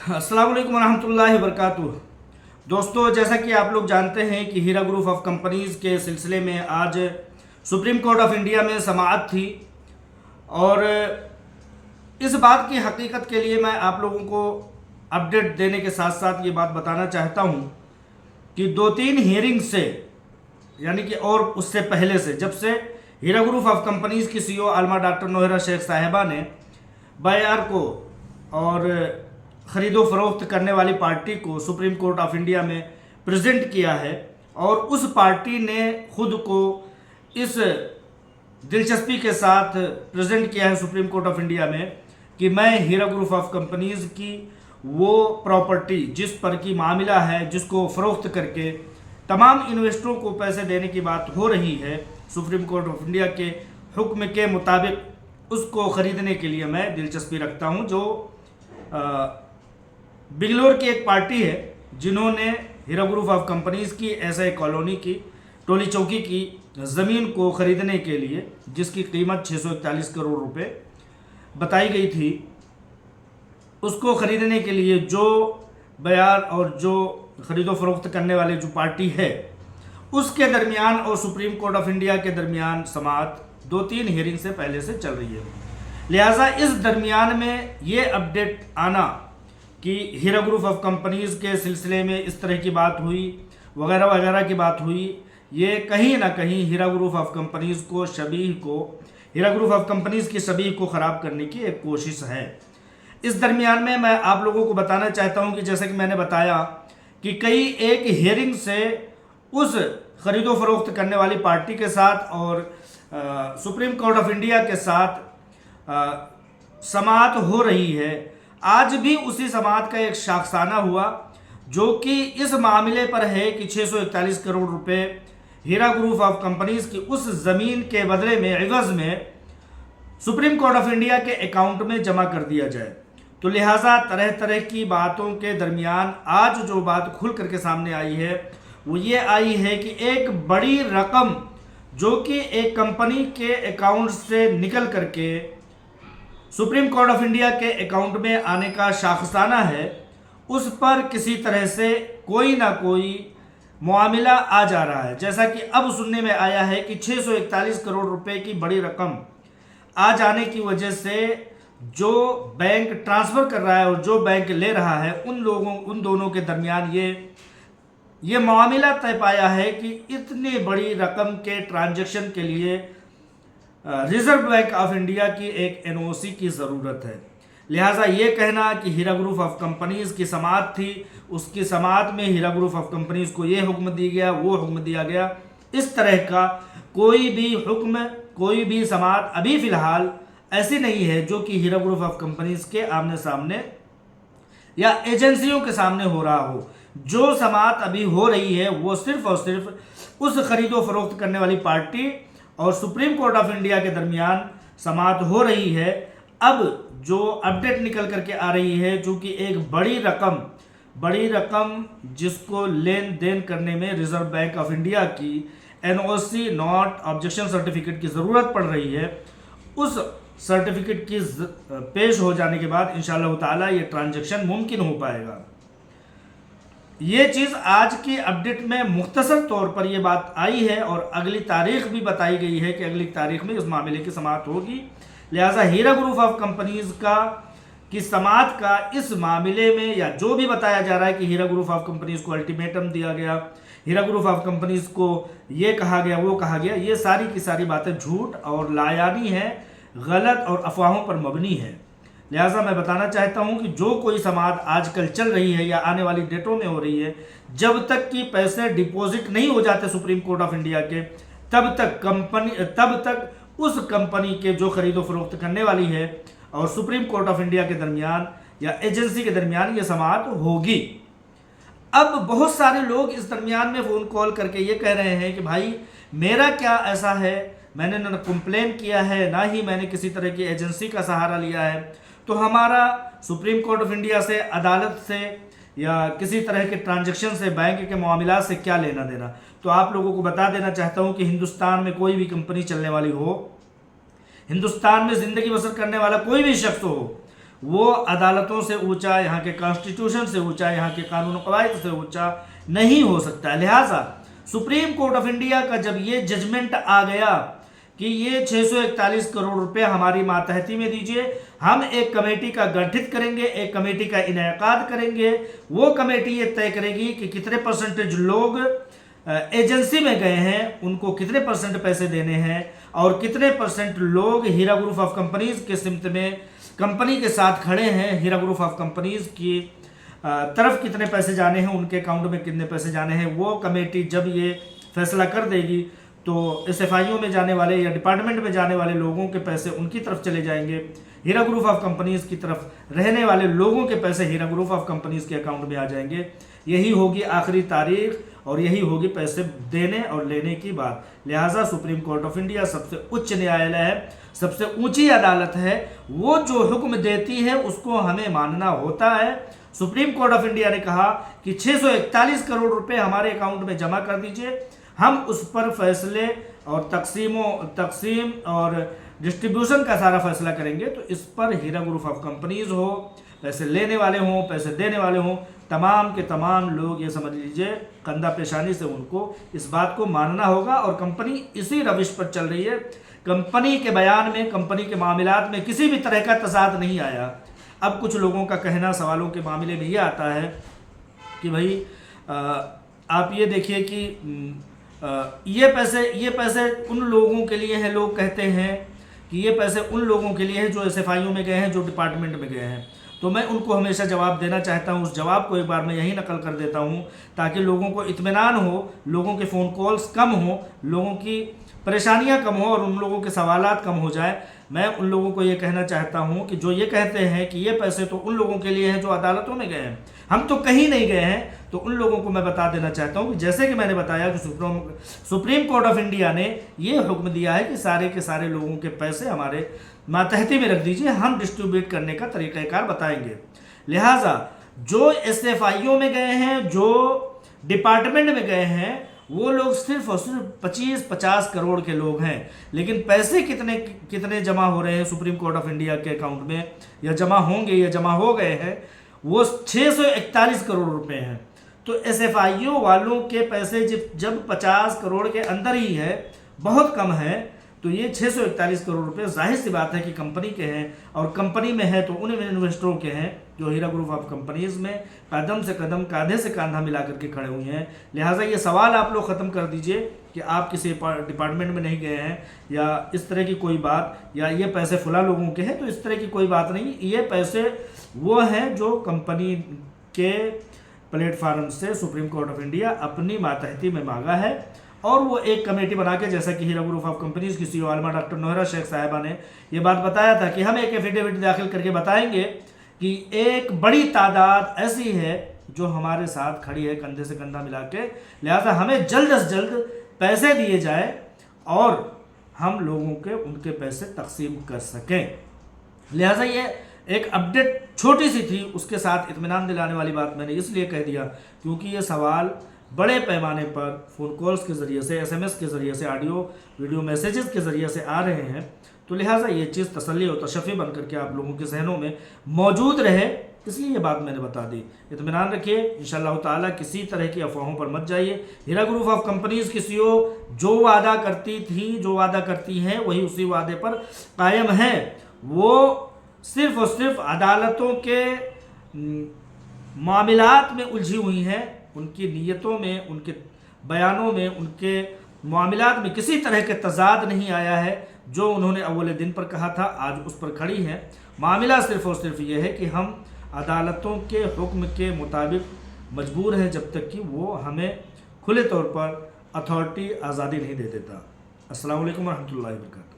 अस्सलाम वालेकुम रहमतुल्लाहि व बरकातुहू। दोस्तों, जैसा कि आप लोग जानते हैं कि हीरा ग्रुप ऑफ कंपनीज़ के सिलसिले में आज सुप्रीम कोर्ट ऑफ इंडिया में समाअत थी और इस बात की हकीकत के लिए मैं आप लोगों को अपडेट देने के साथ साथ ये बात बताना चाहता हूँ कि 2-3 हियरिंग से, यानी कि और उससे पहले से, जब से हीरा ग्रुप ऑफ कंपनीज़ की CEO आलमा डॉक्टर नोहरा शेख साहिबा ने बायर को और ख़रीदो फरोख्त करने वाली पार्टी को सुप्रीम कोर्ट ऑफ इंडिया में प्रेजेंट किया है और उस पार्टी ने खुद को इस दिलचस्पी के साथ प्रेजेंट किया है सुप्रीम कोर्ट ऑफ इंडिया में कि मैं हीरा ग्रुप ऑफ कंपनीज़ की वो प्रॉपर्टी जिस पर की मामला है, जिसको फ़रोख्त करके तमाम इन्वेस्टरों को पैसे देने की बात हो रही है सुप्रीम कोर्ट ऑफ इंडिया के हुक्म के मुताबिक, उसको ख़रीदने के लिए मैं दिलचस्पी रखता हूं। जो बिगलोर की एक पार्टी है जिन्होंने हीरा ग्रुप ऑफ कंपनीज़ की ऐसे कॉलोनी की टोली चौकी की ज़मीन को ख़रीदने के लिए, जिसकी कीमत 641 करोड़ रुपए बताई गई थी, उसको ख़रीदने के लिए जो बायर और जो ख़रीदो फरोख्त करने वाले जो पार्टी है, उसके दरमियान और सुप्रीम कोर्ट ऑफ इंडिया के दरमियान समाअत 2-3 हियरिंग से पहले से चल रही है। लिहाजा इस दरमियान में ये अपडेट आना कि हीरा ग्रुप ऑफ कंपनीज़ के सिलसिले में इस तरह की बात हुई वगैरह वगैरह की बात हुई, ये कहीं ना कहीं हीरा ग्रुप ऑफ कंपनीज़ को हीरा ग्रुप ऑफ कंपनीज़ की शबीह को ख़राब करने की एक कोशिश है। इस दरमियान में मैं आप लोगों को बताना चाहता हूं कि जैसे कि मैंने बताया कि कई एक हियरिंग से उस ख़रीदो फरोख्त करने वाली पार्टी के साथ और सुप्रीम कोर्ट ऑफ इंडिया के साथ समाअत हो रही है। आज भी उसी समाअत का एक शाखसाना हुआ जो कि इस मामले पर है कि 641 करोड़ रुपए हीरा ग्रुप ऑफ कंपनीज़ की उस ज़मीन के बदले में, एवज़ में सुप्रीम कोर्ट ऑफ इंडिया के अकाउंट में जमा कर दिया जाए। तो लिहाजा तरह तरह की बातों के दरमियान आज जो बात खुल करके सामने आई है वो ये आई है कि एक बड़ी रकम जो कि एक कंपनी के अकाउंट से निकल करके सुप्रीम कोर्ट ऑफ इंडिया के अकाउंट में आने का शाखसाना है, उस पर किसी तरह से कोई ना कोई मामला आ जा रहा है। जैसा कि अब सुनने में आया है कि 641 करोड़ रुपए की बड़ी रकम आ जाने की वजह से जो बैंक ट्रांसफ़र कर रहा है और जो बैंक ले रहा है, उन दोनों के दरमियान ये मामला तय पाया है कि इतनी बड़ी रकम के ट्रांजैक्शन के लिए रिजर्व बैंक ऑफ इंडिया की एक NOC की ज़रूरत है। लिहाजा ये कहना कि हीरा ग्रुप ऑफ कंपनीज़ की समाअत थी, उसकी समाअत में हीरा ग्रुप ऑफ कंपनीज़ को ये हुक्म दिया गया, वो हुक्म दिया गया, इस तरह का कोई भी हुक्म, कोई भी समाअत अभी फ़िलहाल ऐसी नहीं है जो कि हीरा ग्रुप ऑफ कंपनीज़ के आमने सामने या एजेंसियों के सामने हो रहा हो। जो समाअत अभी हो रही है वो सिर्फ और सिर्फ उस ख़रीदो फरोख्त करने वाली पार्टी और सुप्रीम कोर्ट ऑफ इंडिया के दरमियान समाअत हो रही है। अब जो अपडेट निकल करके आ रही है, जो कि एक बड़ी रकम जिसको लेन देन करने में रिजर्व बैंक ऑफ इंडिया की NOC नॉट ऑब्जेक्शन सर्टिफिकेट की ज़रूरत पड़ रही है, उस सर्टिफिकेट की पेश हो जाने के बाद इंशाअल्लाह ताला ये ट्रांजैक्शन मुमकिन हो पाएगा। ये चीज़ आज की अपडेट में मुख्तसर तौर पर यह बात आई है और अगली तारीख भी बताई गई है कि अगली तारीख में इस मामले की समाअत होगी। लिहाजा हीरा ग्रुप ऑफ कंपनीज़ की समाअत का इस मामले में, या जो भी बताया जा रहा है कि हीरा ग्रुप ऑफ कंपनीज़ को अल्टीमेटम दिया गया, हीरा ग्रुप ऑफ कंपनीज़ को ये कहा गया, वो कहा गया, ये सारी की सारी बातें झूठ और लायानी है, गलत और अफवाहों पर मबनी है। लिहाजा मैं बताना चाहता हूं कि जो कोई समाअत आजकल चल रही है या आने वाली डेटों में हो रही है, जब तक कि पैसे डिपॉजिट नहीं हो जाते सुप्रीम कोर्ट ऑफ इंडिया के, तब तक उस कंपनी के जो खरीदो फरोख्त करने वाली है और सुप्रीम कोर्ट ऑफ इंडिया के दरमियान या एजेंसी के दरमियान ये समाअत होगी। अब बहुत सारे लोग इस दरमियान में फ़ोन कॉल करके ये कह रहे हैं कि भाई मेरा क्या ऐसा है, मैंने ना कंप्लेन किया है, ना ही मैंने किसी तरह की एजेंसी का सहारा लिया है, तो हमारा सुप्रीम कोर्ट ऑफ इंडिया से, अदालत से या किसी तरह के ट्रांजैक्शन से, बैंक के मामला से क्या लेना देना। तो आप लोगों को बता देना चाहता हूं कि हिंदुस्तान में कोई भी कंपनी चलने वाली हो, हिंदुस्तान में ज़िंदगी बसर करने वाला कोई भी शख्स हो, वो अदालतों से ऊंचा, यहाँ के कॉन्स्टिट्यूशन से ऊंचा, यहाँ के कानून कवायद से ऊंचा नहीं हो सकता। लिहाजा सुप्रीम कोर्ट ऑफ इंडिया का जब ये जजमेंट आ गया कि ये 641 करोड़ रुपए हमारी मातहती में दीजिए, हम एक कमेटी का गठित करेंगे, एक कमेटी का इनेकाद करेंगे, वो कमेटी ये तय करेगी कि कितने परसेंटेज लोग एजेंसी में गए हैं, उनको कितने परसेंट पैसे देने हैं, और कितने परसेंट लोग हीरा ग्रुप ऑफ कंपनीज के सिमत में कंपनी के साथ खड़े हैं, हीरा ग्रुप ऑफ कंपनीज की तरफ कितने पैसे जाने हैं, उनके अकाउंट में कितने पैसे जाने हैं। वो कमेटी जब ये फैसला कर देगी तो SFIO में जाने वाले या डिपार्टमेंट में जाने वाले लोगों के पैसे उनकी तरफ चले जाएंगे, हीरा ग्रुप ऑफ कंपनीज की तरफ रहने वाले लोगों के पैसे हीरा ग्रुप ऑफ कंपनीज के अकाउंट में आ जाएंगे। यही होगी आखिरी तारीख और यही होगी पैसे देने और लेने की बात। लिहाजा सुप्रीम कोर्ट ऑफ इंडिया सबसे उच्च न्यायालय है, सबसे ऊंची अदालत है, वो जो हुक्म देती है उसको हमें मानना होता है। सुप्रीम कोर्ट ऑफ इंडिया ने कहा कि 641 करोड़ रुपए हमारे अकाउंट में जमा कर दीजिए, हम उस पर फैसले और तकसीम और डिस्ट्रीब्यूशन का सारा फैसला करेंगे। तो इस पर हीरा ग्रुप ऑफ कंपनीज हो, पैसे लेने वाले हों, पैसे देने वाले हों, तमाम के तमाम लोग ये समझ लीजिए कंधा पेशानी से उनको इस बात को मानना होगा। और कंपनी इसी रविश पर चल रही है। कंपनी के बयान में, कंपनी के मामलात में किसी भी तरह का तसाद नहीं आया। अब कुछ लोगों का कहना सवालों के मामले में ये आता है कि भाई आप ये देखिए कि ये पैसे उन लोगों के लिए हैं, लोग कहते हैं कि ये पैसे उन लोगों के लिए हैं जो SFIO में गए हैं, जो डिपार्टमेंट में गए हैं। तो मैं उनको हमेशा जवाब देना चाहता हूँ। उस जवाब को एक बार मैं यही नकल कर देता हूँ ताकि लोगों को इत्मीनान हो, लोगों के फ़ोन कॉल्स कम हो, लोगों की परेशानियां कम हो और उन लोगों के सवालात कम हो जाए। मैं उन लोगों को ये कहना चाहता हूँ कि जो ये कहते हैं कि ये पैसे तो उन लोगों के लिए हैं जो अदालतों में गए हैं, हम तो कहीं नहीं गए हैं, तो उन लोगों को मैं बता देना चाहता हूँ कि जैसे कि मैंने बताया कि सुप्रीम कोर्ट ऑफ इंडिया ने ये हुक्म दिया है कि सारे के सारे लोगों के पैसे हमारे मातहती में रख दीजिए, हम डिस्ट्रीब्यूट करने का तरीक़ाकार बताएंगे। लिहाजा जो SFIO में गए हैं, जो डिपार्टमेंट में गए हैं, वो लोग सिर्फ और सिर्फ 25-50 करोड़ के लोग हैं। लेकिन पैसे कितने जमा हो रहे हैं सुप्रीम कोर्ट ऑफ इंडिया के अकाउंट में, या जमा होंगे या जमा हो गए हैं, वो 641 करोड़ रुपए हैं। तो SFIO वालों के पैसे जब 50 करोड़ के अंदर ही है, बहुत कम है, तो ये 641 करोड़ रुपए जाहिर सी बात है कि कंपनी के हैं, और कंपनी में है तो उन इन्वेस्टरों के हैं जो हीरा ग्रुप ऑफ कंपनीज में कदम से कदम, कांधे से कांधा मिला करके खड़े हुए हैं। लिहाजा ये सवाल आप लोग ख़त्म कर दीजिए कि आप किसी डिपार्टमेंट में नहीं गए हैं या इस तरह की कोई बात, या ये पैसे फुला लोगों के हैं, तो इस तरह की कोई बात नहीं। ये पैसे वो हैं जो कंपनी के प्लेटफार्म से सुप्रीम कोर्ट ऑफ इंडिया अपनी मातहती में मांगा है, और वो एक कमेटी बना के, जैसा कि हीरा ग्रुप ऑफ कंपनीज की CEO आलमा डॉक्टर नोहरा शेख साहिबा ने ये बात बताया था कि हम एक एफिडेविट दाखिल करके बताएंगे कि एक बड़ी तादाद ऐसी है जो हमारे साथ खड़ी है कंधे से कंधा मिला के, लिहाजा हमें जल्द से जल्द पैसे दिए जाए और हम लोगों के उनके पैसे तकसीम कर सकें। लिहाजा ये एक अपडेट छोटी सी थी, उसके साथ इत्मीनान दिलाने वाली बात मैंने इसलिए कह दिया क्योंकि ये सवाल बड़े पैमाने पर फ़ोन कॉल्स के ज़रिए से, SMS के ज़रिए से, ऑडियो वीडियो मैसेजेस के ज़रिए से आ रहे हैं। तो लिहाजा ये चीज़ तसल्ली और तशफ़ी बन करके आप लोगों के जहनों में मौजूद रहे, इसलिए ये बात मैंने बता दी। इत्मीनान रखिए, इंशाअल्लाह ताला किसी तरह की अफवाहों पर मत जाइए। हीरा ग्रुप ऑफ कंपनीज़ की CEO जो वादा करती थी, जो वादा करती हैं, वही उसी वादे पर कायम है। वो सिर्फ़ और सिर्फ अदालतों के मामलात में उलझी हुई हैं, उनकी नीयतों में, उनके बयानों में, उनके मामलात में किसी तरह के तजाद नहीं आया है। जो उन्होंने अव्वल दिन पर कहा था आज उस पर खड़ी हैं। मामला सिर्फ़ और सिर्फ ये है कि हम अदालतों के हुक्म के मुताबिक मजबूर हैं जब तक कि वो हमें खुले तौर पर अथॉरिटी आज़ादी नहीं दे देता। अस्सलाम वालेकुम रहमतुल्लाहि व बरकातहू।